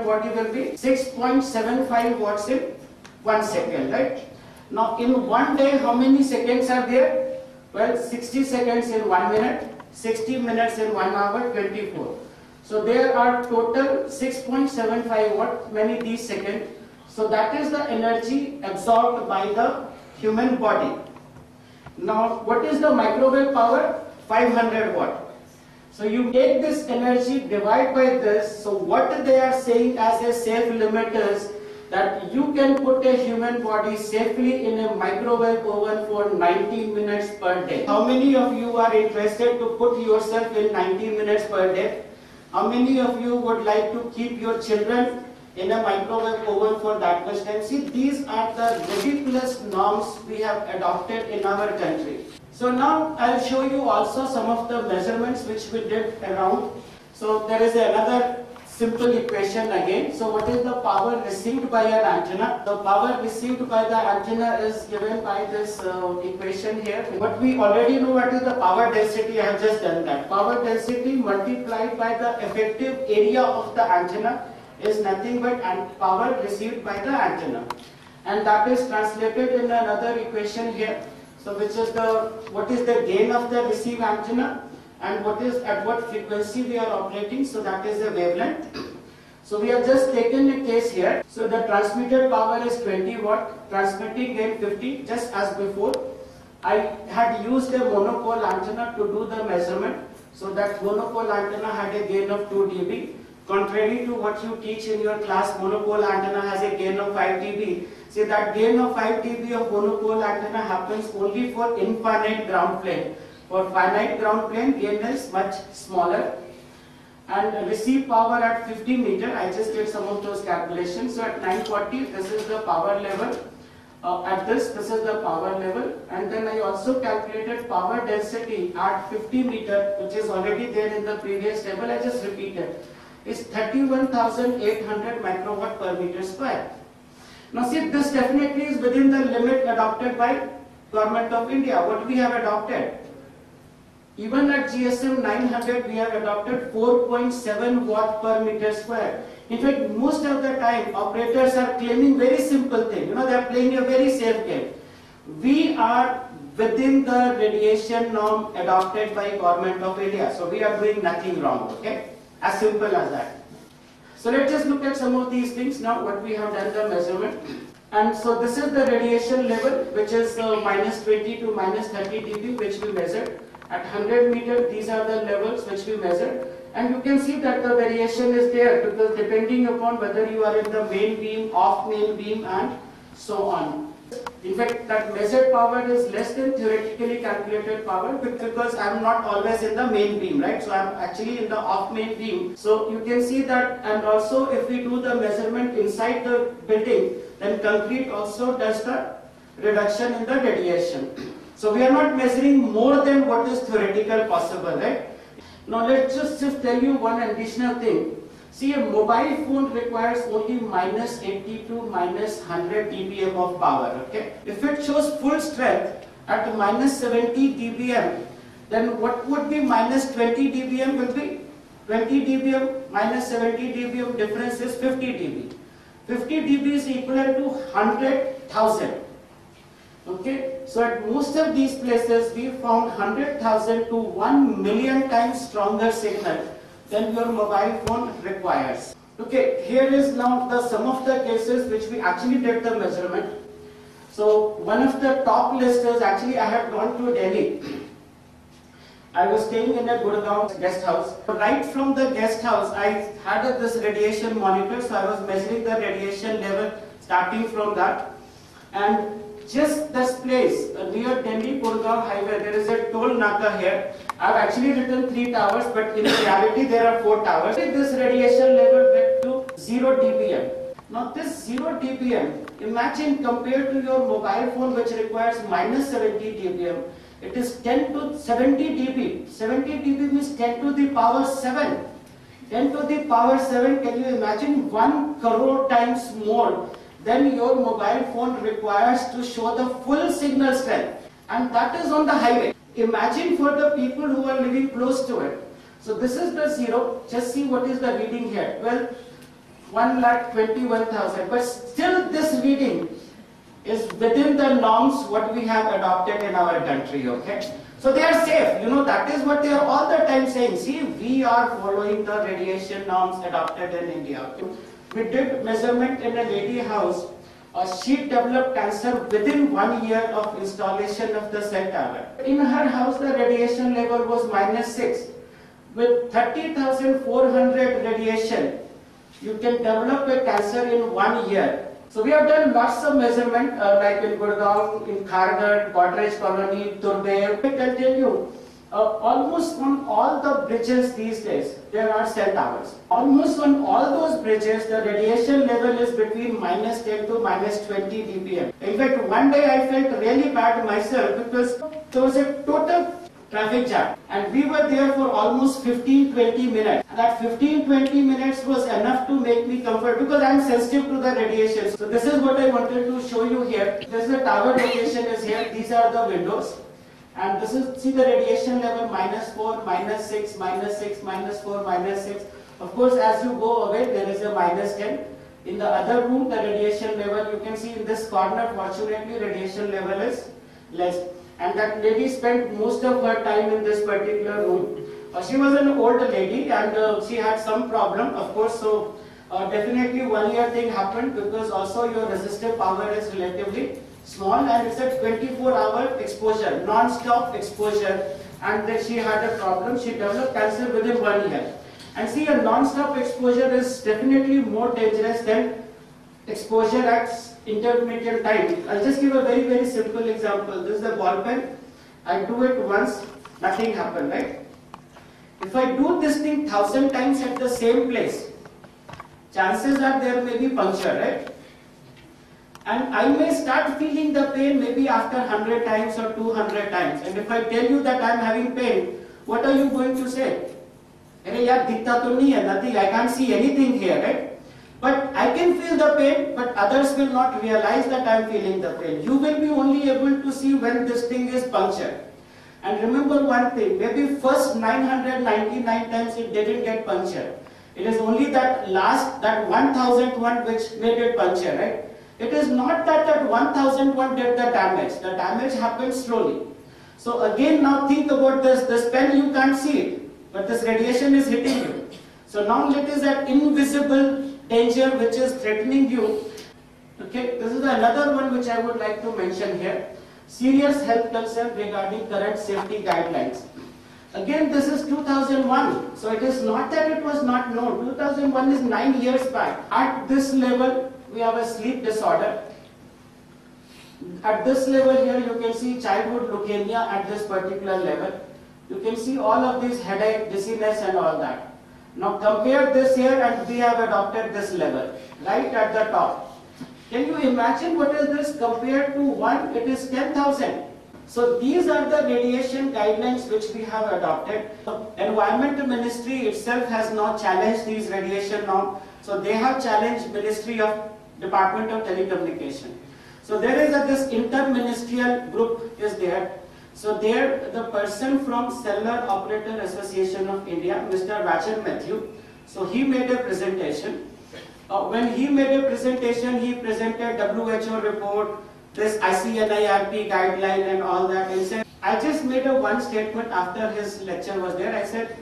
body will be 6.75 watts in 1 second, right? Now in one day, how many seconds are there? Well, 60 seconds in 1 minute, 60 minutes in 1 hour, 24. So there are total 6.75 watt many these seconds. So that is the energy absorbed by the human body. Now what is the microwave power? 500 watt. So you take this energy, divide by this. So what they are saying as a safe limit is that you can put a human body safely in a microwave oven for 90 minutes per day. How many of you are interested to put yourself in 90 minutes per day? How many of you would like to keep your children in a microwave oven for that much time? See, these are the ridiculous norms we have adopted in our country. So now I'll show you also some of the measurements which we did around. So there is another simple equation again. So what is the power received by an antenna? The power received by the antenna is given by this equation here. But we already know what is the power density. I have just done that. Power density multiplied by the effective area of the antenna is nothing but power received by the antenna. And that is translated in another equation here. So which is what is the gain of the receive antenna and what is at what frequency we are operating. So that is the wavelength. So we have just taken a case here. So the transmitted power is 20 watt, transmitting gain 50, just as before. I had used a monopole antenna to do the measurement. So that monopole antenna had a gain of 2 dB. Contrary to what you teach in your class, monopole antenna has a gain of 5 dB. See, that gain of 5 dB of monopole antenna happens only for infinite ground plane. For finite ground plane, gain is much smaller. And receive power at 50 meter, I just did some of those calculations. So at 940, this is the power level. At this is the power level. And then I also calculated power density at 50 meter, which is already there in the previous table. I just repeated. It's 31,800 microwatt per meter square. Now see, this definitely is within the limit adopted by Government of India. What we have adopted? Even at GSM 900, we have adopted 4.7 watt per meter square. In fact, most of the time, operators are claiming very simple thing. You know, they are playing a very safe game. We are within the radiation norm adopted by Government of India. So we are doing nothing wrong, okay? As simple as that. So let's just look at some of these things now, what we have done the measurement. And so this is the radiation level, which is minus 20 to minus 30 dB, which we measured. At 100 meter, these are the levels which we measured. And you can see that the variation is there, because depending upon whether you are in the main beam, off main beam, and so on. In fact, that measured power is less than theoretically calculated power, because I am not always in the main beam, right? So I am actually in the off main beam. So you can see that, and also if we do the measurement inside the building, then concrete also does the reduction in the radiation. So we are not measuring more than what is theoretical possible, right? Now let's just tell you one additional thing. See, a mobile phone requires only minus 80 to minus 100 dBm of power, okay? If it shows full strength at minus 70 dBm, then what would be minus 20 dBm will be? 20 dBm minus 70 dBm difference is 50 dB. 50 dB is equivalent to 100,000. Okay, so at most of these places we found 100,000 to 1 million times stronger signal than your mobile phone requires. Okay, here is now some of the cases which we actually did the measurement. So one of the top list is actually I have gone to Delhi. I was staying in a Gurgaon guest house. Right from the guest house, I had this radiation monitor, so I was measuring the radiation level starting from that. And just this place near Delhi Gurgaon highway, there is a toll naka here. I have actually written 3 towers, but in reality there are 4 towers. This radiation level went to 0 dBm. Now this 0 dBm, imagine compared to your mobile phone which requires minus 70 dBm, it is 10 to 70 dB. 70 dB means 10 to the power 7. 10 to the power 7, can you imagine 1 crore times more than your mobile phone requires to show the full signal strength, and that is on the highway. Imagine for the people who are living close to it. So this is the 0, just see what is the reading here. Well, 1,21,000. But still this reading is within the norms what we have adopted in our country, okay? So they are safe, that is what they are all the time saying. See, we are following the radiation norms adopted in India. We did measurement in a lady house. She developed cancer within 1 year of installation of the cell tower. In her house, the radiation level was -6. With 30,400 radiation, you can develop a cancer in 1 year. So we have done lots of measurement like in Gurgaon, in Kharghar, Godrej Colony, Turbe. I can tell you, almost on all the bridges these days, there are cell towers. Almost on all those bridges, the radiation level is between -10 to -20 dBm. In fact, one day I felt really bad myself because there was a total traffic jam and we were there for almost 15-20 minutes. And that 15-20 minutes was enough to make me comfort because I am sensitive to the radiation. So this is what I wanted to show you here. This is the tower location is here. These are the windows. And this is, see the radiation level -4, -6, -6, -4, -6. Of course, as you go away, there is a -10. In the other room, the radiation level, you can see in this corner, fortunately, radiation level is less. And that lady spent most of her time in this particular room. She was an old lady and she had some problem, of course, so definitely 1 year thing happened because also your resistive power is relatively small and it's a 24-hour exposure, non-stop exposure, and then she had a problem. She developed cancer within 1 year. And see, a non-stop exposure is definitely more dangerous than exposure at intermittent time. I'll just give a very, very simple example. This is the ball pen. I do it once, nothing happened, right? If I do this thing 1,000 times at the same place, chances are there may be puncture, right? And I may start feeling the pain maybe after 100 times or 200 times. And if I tell you that I am having pain, what are you going to say? Hey, yaar, dikhta to nahi hai, nothing, I can't see anything here, right? But I can feel the pain, but others will not realize that I am feeling the pain. You will be only able to see when this thing is punctured. And remember one thing, maybe first 999 times it didn't get punctured. It is only that last, that 1000th one which made it puncture, right? It is not that that 1000th one did the damage. The damage happened slowly. So again, now think about this pen, you can't see it, but this radiation is hitting you. So now it is that invisible danger which is threatening you. Okay, this is another one which I would like to mention here. Serious health concern regarding current safety guidelines. Again, this is 2001. So it is not that it was not known. 2001 is 9 years back. At this level, we have a sleep disorder. At this level here, you can see childhood leukemia at this particular level. You can see all of these headache, dizziness and all that. Now compare this here and we have adopted this level, right at the top. Can you imagine what is this compared to 1? It is 10,000. So these are the radiation guidelines which we have adopted. The Environment Ministry itself has now challenged these radiation norms. So they have challenged Ministry of Department of Telecommunication. So there is this inter-ministerial group is there. So there, the person from Cellular Operator Association of India, Mr. Rachan Matthew, so he made a presentation. When he made a presentation, he presented WHO report, this ICNIRP guideline and all that. And said, I just made one statement after his lecture was there. I said,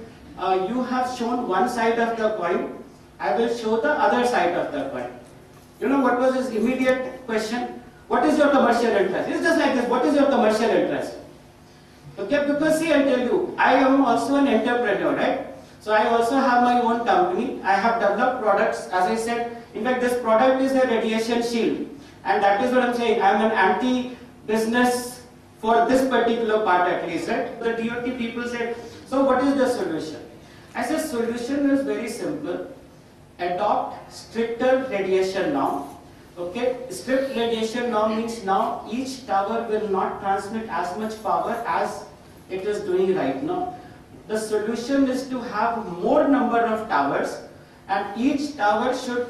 you have shown one side of the coin. I will show the other side of the coin. You know what was his immediate question? What is your commercial interest? It's just like this. What is your commercial interest? Okay, because see, I'll tell you, I am also an entrepreneur, right? So I also have my own company. I have developed products, as I said. In fact, this product is a radiation shield. And that is what I'm saying. I'm an anti-business for this particular part at least, right? The DOT people said, so what is the solution? I said, solution is very simple. Adopt stricter radiation norm. Okay, strict radiation norm means now each tower will not transmit as much power as it is doing right now. The solution is to have more number of towers and each tower should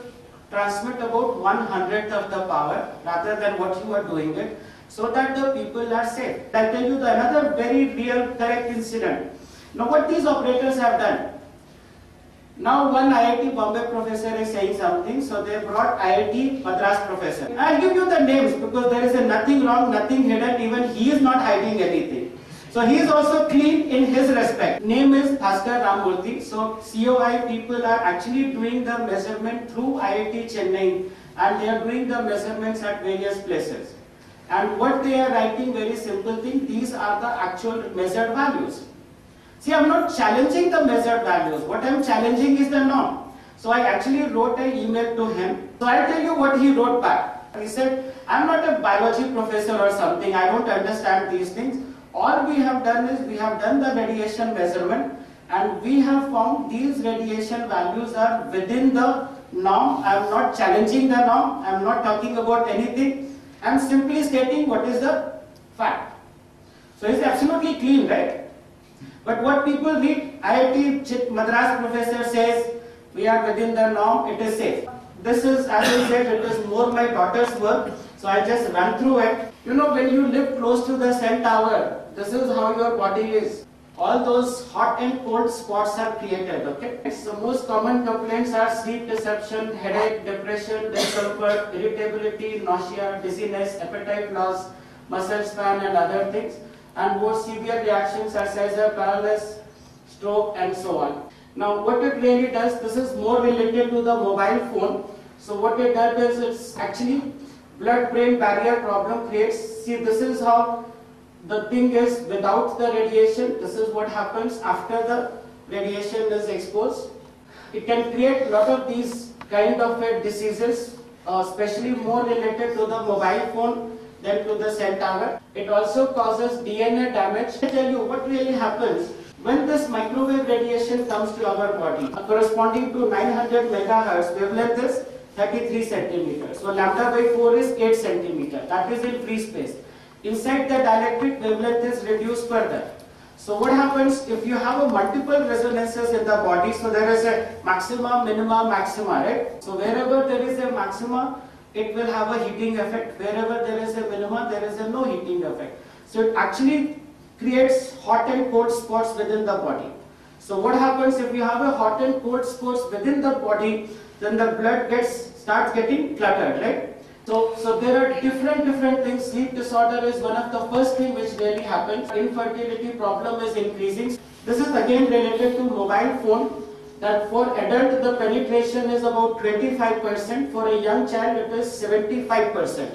transmit about 1/100th of the power rather than what you are doing it, so that the people are safe. I'll tell you another very real correct incident. Now what these operators have done, Now one IIT Bombay professor is saying something, so they brought IIT Madras professor. I'll give you the names because there is nothing wrong, nothing hidden, even he is not hiding anything. So he is also clean in his respect. Name is Bhaskar Ramurthy. So COI people are actually doing the measurement through IIT Chennai, and they are doing the measurements at various places. And what they are writing, very simple thing, these are the actual measured values. See, I am not challenging the measured values. What I am challenging is the norm. So I actually wrote an email to him. So I'll tell you what he wrote back. He said, I am not a biology professor or something. I don't understand these things. All we have done is we have done the radiation measurement and we have found these radiation values are within the norm. I am not challenging the norm. I am not talking about anything. I am simply stating what is the fact. So it's absolutely clean, right? But what people read, IIT Madras professor says, we are within the norm, it is safe. This is, as I said, it is more my daughter's work, so I just run through it. You know, when you live close to the cell tower, this is how your body is. All those hot and cold spots are created, okay? So most common complaints are sleep disruption, headache, depression, discomfort, irritability, nausea, dizziness, appetite loss, muscle span and other things. And more severe reactions are seizure, paralysis, stroke and so on. Now what it really does, this is more related to the mobile phone. So what it does is it's actually blood-brain barrier problem creates. See, this is how the thing is without the radiation. This is what happens after the radiation is exposed. It can create a lot of these kind of diseases, especially more related to the mobile phone than to the cell tower. It also causes DNA damage. I tell you what really happens when this microwave radiation comes to our body, corresponding to 900 megahertz wavelength is 33 centimeters. So lambda by 4 is 8 centimeters. That is in free space. Inside the dielectric wavelength is reduced further. So what happens if you have a multiple resonances in the body? So there is a maxima, minima, maxima, right? So wherever there is a maxima, it will have a heating effect. Wherever there is a minima, there is a no heating effect. So it actually creates hot and cold spots within the body. So what happens if you have a hot and cold spots within the body, then the blood starts getting cluttered, right? So there are different things. Sleep disorder is one of the first thing which really happens. Infertility problem is increasing. This is again related to mobile phone. That for adult the penetration is about 25%, for a young child it is 75%,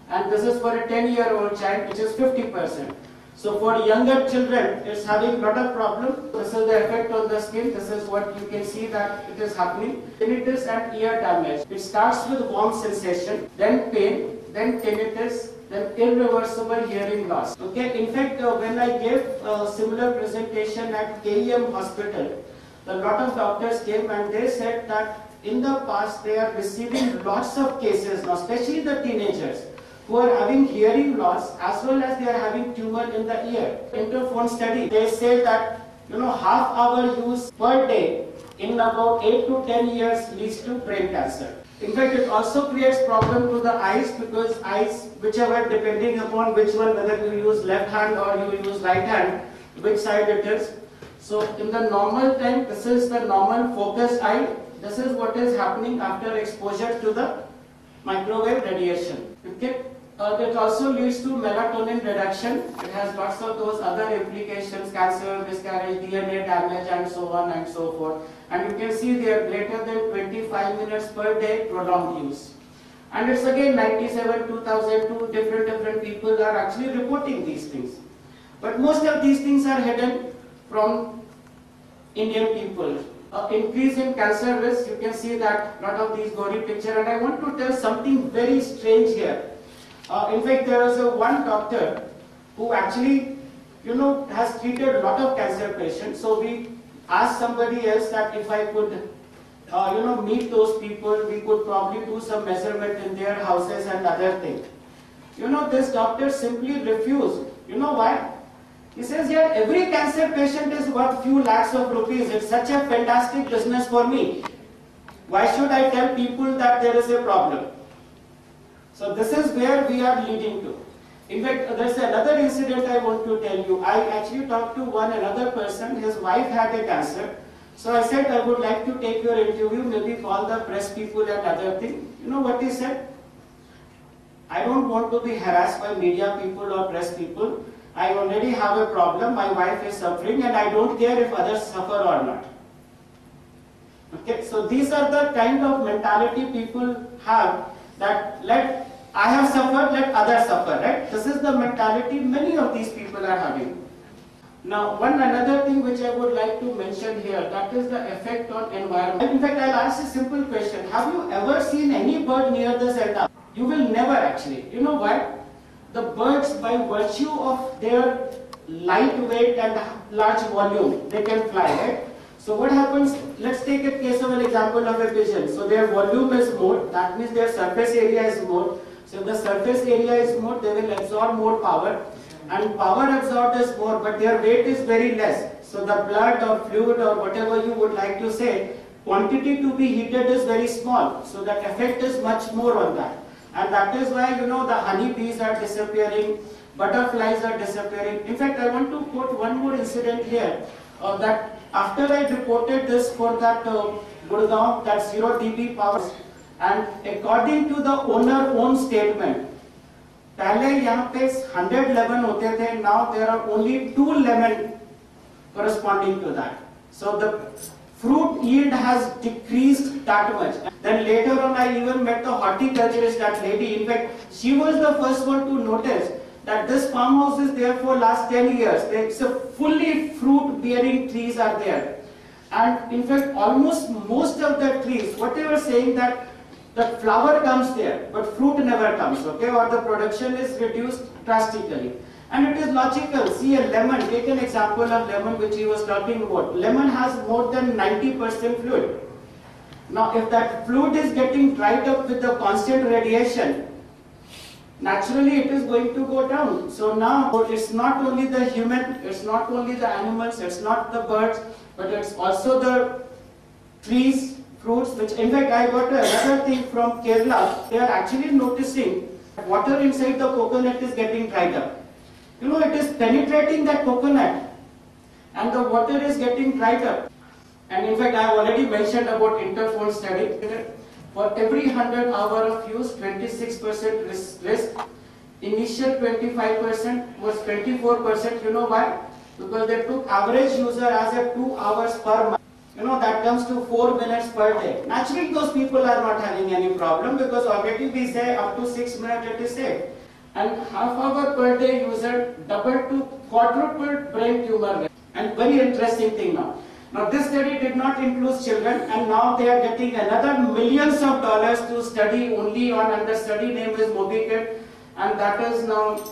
and this is for a 10-year-old child which is 50%. So for younger children it's having a lot of problem. This is the effect on the skin. This is what you can see that it is happening. Tinnitus and ear damage. It starts with warm sensation, then pain, then tinnitus, then irreversible hearing loss. Okay, in fact when I gave a similar presentation at KEM hospital, a lot of doctors came and they said that in the past they are receiving lots of cases now, especially the teenagers who are having hearing loss as well as they are having tumor in the ear. Interphone study, they say that half hour use per day in about 8 to 10 years leads to brain cancer. In fact, it also creates problem to the eyes because eyes, whichever depending upon which one, whether you use left hand or you use right hand, which side it is. So in the normal time, this is the normal focused eye. This is what is happening after exposure to the microwave radiation. Okay? It also leads to melatonin reduction. It has lots of those other implications, cancer, miscarriage, DNA damage and so on and so forth. And you can see they are greater than 25 minutes per day prolonged use. And it's again 97, 2002, different people are actually reporting these things. But most of these things are hidden from Indian people. Increase in cancer risk, you can see that lot of these gory picture, and I want to tell something very strange here. In fact, there was one doctor who actually, has treated a lot of cancer patients. So we asked somebody else that if I could, meet those people, we could probably do some measurement in their houses and other things. This doctor simply refused. You know why? He says, yeah, every cancer patient is worth few lakhs of rupees. It's such a fantastic business for me. Why should I tell people that there is a problem? So this is where we are leading to. In fact, there's another incident I want to tell you. I actually talked to another person. His wife had a cancer. So I said I would like to take your interview, maybe call the press people and other thing. You know what he said? I don't want to be harassed by media people or press people. I already have a problem, my wife is suffering and I don't care if others suffer or not. Okay, so these are the kind of mentality people have, that I have suffered, let others suffer, right? This is the mentality many of these people are having. Now, another thing which I would like to mention here, that is the effect on environment. In fact, I'll ask a simple question. Have you ever seen any bird near the cell tower? You will never actually. You know why? The birds, by virtue of their lightweight and large volume, they can fly, right? So what happens, let's take a case of an example of a pigeon. So their volume is more, that means their surface area is more. So if the surface area is more, they will absorb more power. And power absorbed is more, but their weight is very less. So the blood or fluid or whatever you would like to say, quantity to be heated is very small. So that effect is much more on that. And that is why, you know, the honeybees are disappearing, butterflies are disappearing. In fact, I want to quote one more incident here, that after I reported this for that Gurgaon, that 0 dB power, and according to the owner-own statement, पहले यहाँ पे 100 lemon होते थे, now there are only 2 lemon corresponding to that. So the fruit yield has decreased that much. Then later on I even met the horticulturist, that lady. In fact, she was the first one to notice that this farmhouse is there for last 10 years. It's a fully fruit bearing trees are there. And in fact, almost most of the trees, whatever saying that the flower comes there, but fruit never comes, okay, or the production is reduced drastically. And it is logical. See a lemon, take an example of lemon which he was talking about. Lemon has more than 90% fluid. Now if that fluid is getting dried up with the constant radiation, naturally it is going to go down. So now it's not only the human, it's not only the animals, it's not the birds, but it's also the trees, fruits, which in fact I got another thing from Kerala. They are actually noticing water inside the coconut is getting dried up. You know, it is penetrating that coconut and the water is getting dried up. And in fact, I have already mentioned about interphone study. For every 100 hours of use, 26% risk. Initial 25% was 24%. You know why? Because they took average user as a 2 hours per month. You know, that comes to 4 minutes per day. Naturally, those people are not having any problem, because already we say up to 6 minutes it is safe. And half hour per day user, double to quadruple brain tumor. And very interesting thing now. Now this study did not include children, and now they are getting another millions of dollars to study only on, and the study name is MobiKit, and that is now,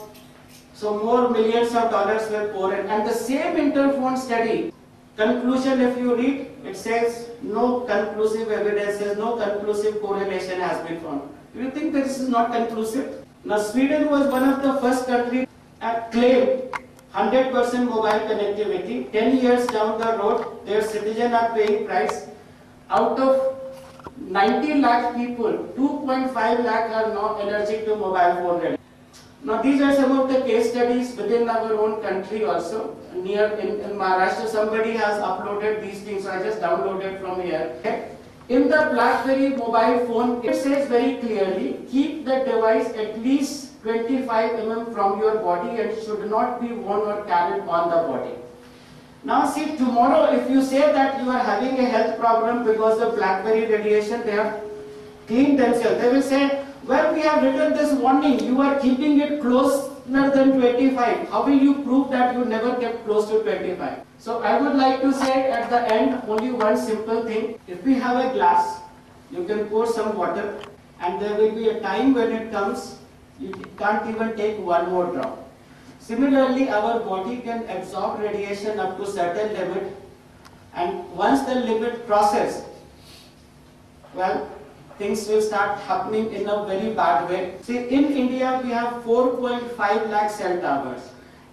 so more millions of dollars will pour in. And the same interphone study, conclusion if you read, it says no conclusive evidences, no conclusive correlation has been found. Do you think that this is not conclusive? Now Sweden was one of the first countries that claimed 100% mobile connectivity. 10 years down the road, their citizens are paying price. Out of 90 lakh people, 2.5 lakh are now allergic to mobile phone ready. Now these are some of the case studies within our own country also. Near in Maharashtra, somebody has uploaded these things, so I just downloaded from here. Okay. In the BlackBerry mobile phone, it says very clearly, keep the device at least 25 mm from your body and should not be worn or carried on the body. Now see, tomorrow if you say that you are having a health problem because of BlackBerry radiation, they have cleaned themselves. They will say, well, we have written this warning, you are keeping it closer than 25. How will you prove that you never kept close to 25? So I would like to say at the end only one simple thing. If we have a glass, you can pour some water, and there will be a time when it comes, you can't even take one more drop. Similarly, our body can absorb radiation up to certain limit, and once the limit crosses, well, things will start happening in a very bad way. See, in India we have 4.5 lakh cell towers.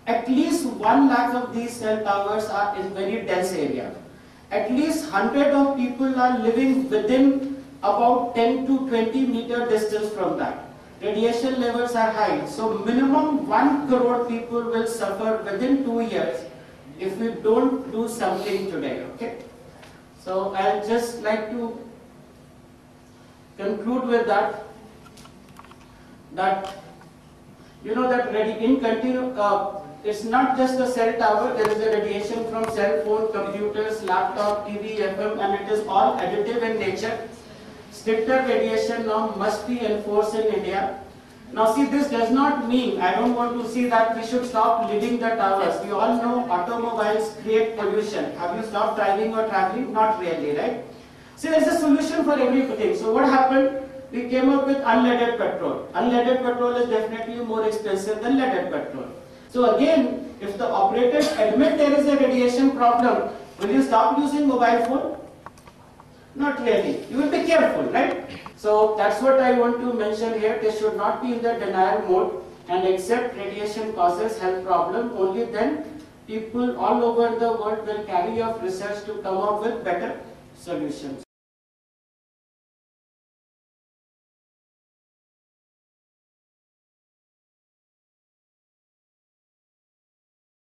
At least 1 lakh of these cell towers are in very dense area. At least 100 of people are living within about 10 to 20 meter distance from that. Radiation levels are high, so minimum 1 crore people will suffer within 2 years if we don't do something today, okay? So I'll just like to conclude with that you know that it's not just the cell tower, there is a radiation from cell phone, computers, laptop, TV, FM, and it is all additive in nature. Stricter radiation norm must be enforced in India. Now see, this does not mean, I don't want to see that we should stop leaving the towers. We all know automobiles create pollution. Have you stopped driving or traveling? Not really, right? See, there's a solution for everything. So what happened? We came up with unleaded petrol. Unleaded petrol is definitely more expensive than leaded petrol. So again, if the operators admit there is a radiation problem, will you stop using mobile phone? Not really. You will be careful, right? So that's what I want to mention here. They should not be in the denial mode and accept radiation causes health problem. Only then people all over the world will carry out research to come up with better solutions.